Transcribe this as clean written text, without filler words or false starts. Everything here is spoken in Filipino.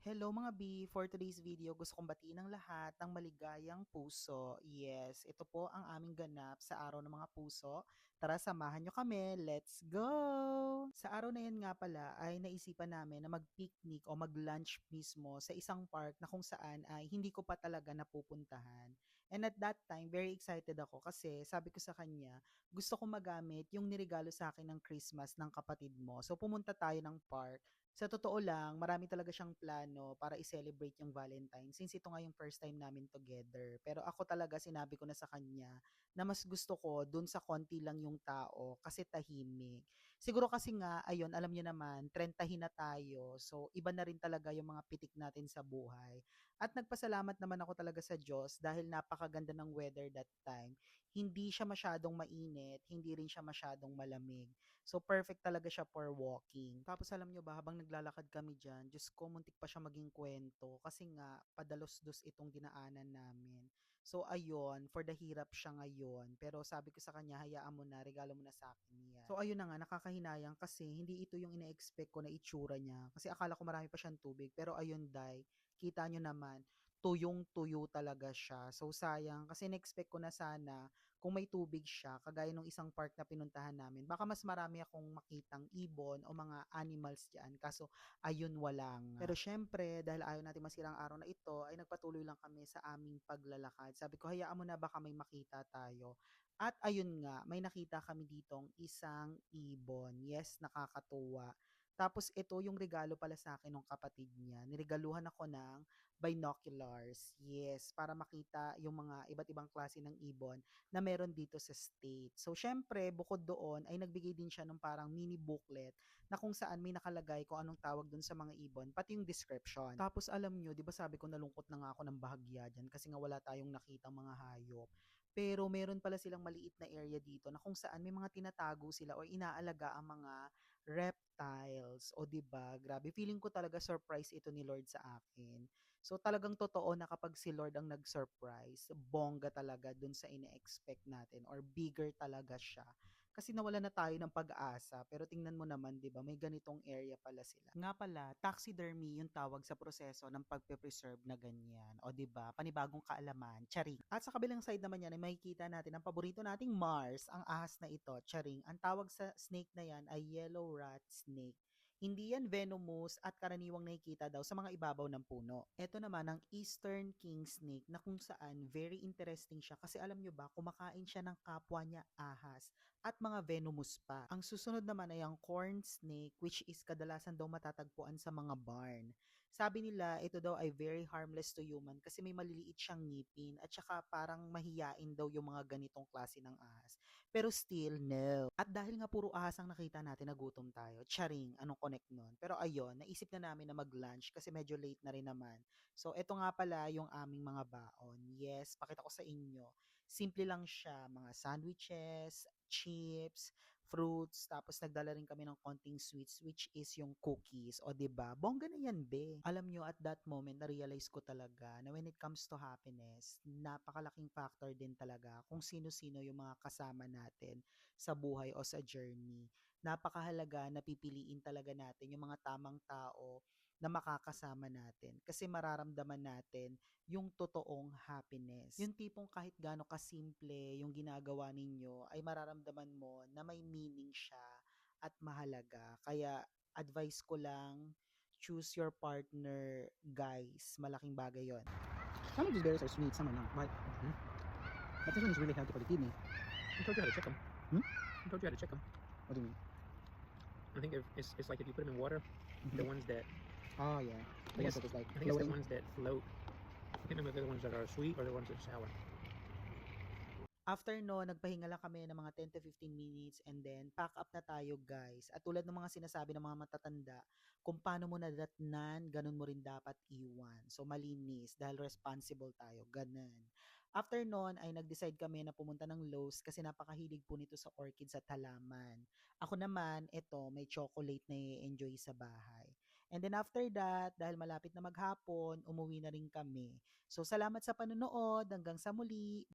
Hello mga B, for today's video gusto kong batiin ng lahat ng maligayang puso. Yes, ito po ang aming ganap sa araw ng mga puso. Tara samahan nyo kami, let's go! Sa araw na yan nga pala ay naisipan namin na mag-picnic o mag-lunch mismo sa isang park na kung saan ay hindi ko pa talaga napupuntahan. And at that time, very excited ako kasi sabi ko sa kanya, gusto ko magamit yung nirigalo sa akin ng Christmas ng kapatid mo. So pumunta tayo ng park. Sa totoo lang, marami talaga siyang plano para i-celebrate yung Valentine since ito nga yung first time namin together. Pero ako talaga sinabi ko na sa kanya na mas gusto ko dun sa konti lang yung tao kasi tahimik. Siguro kasi nga, ayun, alam niyo naman, 30 na tayo. So, iba na rin talaga yung mga pitik natin sa buhay. At nagpasalamat naman ako talaga sa Diyos dahil napakaganda ng weather that time. Hindi siya masyadong mainit, hindi rin siya masyadong malamig. So, perfect talaga siya for walking. Tapos alam nyo ba, habang naglalakad kami dyan, Diyos ko, muntik pa siya maging kwento kasi nga, padalos-dos itong dinaanan namin. So, ayun, for the hirap siya ngayon. Pero sabi ko sa kanya, hayaan mo na, regalo mo na sa akin yan. So, ayun na nga, nakakahinayang kasi hindi ito yung ina-expect ko na itsura niya. Kasi akala ko marami pa siyang tubig. Pero ayun, day, kita nyo naman, tuyong-tuyo talaga siya. So, sayang. Kasi na-expect ko na sana kung may tubig siya, kagaya nung isang park na pinuntahan namin, baka mas marami akong makitang ibon o mga animals diyan. Kaso, ayun, wala nga. Pero syempre, dahil ayaw natin masirang araw na ito, ay nagpatuloy lang kami sa aming paglalakad. Sabi ko, hayaan mo na, baka may makita tayo. At ayun nga, may nakita kami ditong isang ibon. Yes, nakakatuwa. Tapos ito yung regalo pala sa akin ng kapatid niya. Niregaluhan ako ng binoculars. Yes, para makita yung mga iba't ibang klase ng ibon na meron dito sa state. So, syempre, bukod doon, ay nagbigay din siya ng parang mini booklet na kung saan may nakalagay kung anong tawag doon sa mga ibon, pati yung description. Tapos, alam nyo, di ba sabi ko nalungkot na nga ako ng bahagya dyan kasi nga wala tayong nakitang mga hayop. Pero meron pala silang maliit na area dito na kung saan may mga tinatago sila o inaalaga ang mga reptiles. O 'di ba? Grabe, feeling ko talaga surprise ito ni Lord sa akin. So talagang totoo na kapag si Lord ang nag-surprise, bongga talaga dun sa ine-expect natin or bigger talaga siya. Kasi nawala na tayo ng pag-asa, pero tingnan mo naman, 'di ba, may ganitong area pala sila. Nga pala, taxidermy yung tawag sa proseso ng pagpe-preserve na ganyan. O 'di ba, panibagong kaalaman, charing. At sa kabilang side naman yan ay makikita natin ang paborito nating Mars, ang ahas na ito, charing. Ang tawag sa snake na yan ay yellow rat snake. Hindi yan venomous at karaniwang nakikita daw sa mga ibabaw ng puno. Ito naman ang Eastern King Snake na kung saan very interesting siya kasi alam nyo ba, kumakain siya ng kapwa niya ahas at mga venomous pa. Ang susunod naman ay ang Corn Snake which is kadalasan daw matatagpuan sa mga barn. Sabi nila ito daw ay very harmless to human kasi may maliliit siyang ngipin at saka parang mahiyain daw yung mga ganitong klase ng ahas. Pero still, no. At dahil nga puro ahas ang nakita natin, nagutom tayo. Charing, anong connect nun? Pero ayun, naisip na namin na mag-lunch kasi medyo late na rin naman. So, eto nga pala yung aming mga baon. Yes, pakita ko sa inyo. Simple lang siya, mga sandwiches, chips, fruits, tapos nagdala rin kami ng konting sweets which is yung cookies. O 'di ba? Bongga na yan, be. Alam nyo, at that moment na-realize ko talaga na when it comes to happiness, napakalaking factor din talaga kung sino-sino yung mga kasama natin sa buhay o sa journey. Napakahalaga na pipiliin talaga natin yung mga tamang tao na makakasama natin kasi mararamdaman natin yung totoong happiness. Yung tipong kahit gaano kasimple yung ginagawa ninyo ay mararamdaman mo na may meaning siya at mahalaga. Kaya advice ko lang, choose your partner, guys. Malaking bagay yon. Some of these berries are sweet, some are not. Right. But this one is really healthy for the kidney. I told you how to check them. Hmm? I told you how to check them. What do you mean? I think it's like if you put them in water, the ones that Oh yeah. The I ones guess, that is like I think it's the floating. ones that float. I can't remember if they're the ones that are sweet or the ones that are sour. After no, nagpahinga lang kami ng mga 10 to 15 minutes and then pack up na tayo, guys. At tulad ng mga sinasabi ng mga matatanda, kung paano mo nadatnan, ganun mo rin dapat iwan. So malinis dahil responsible tayo, ganun. After noon ay nag-decide kami na pumunta ng Lowe's kasi napakahilig po nito sa orchids at halaman. Ako naman, eto, may chocolate na i-enjoy sa bahay. And then after that, dahil malapit na maghapon, umuwi na rin kami. So salamat sa panonood, hanggang sa muli.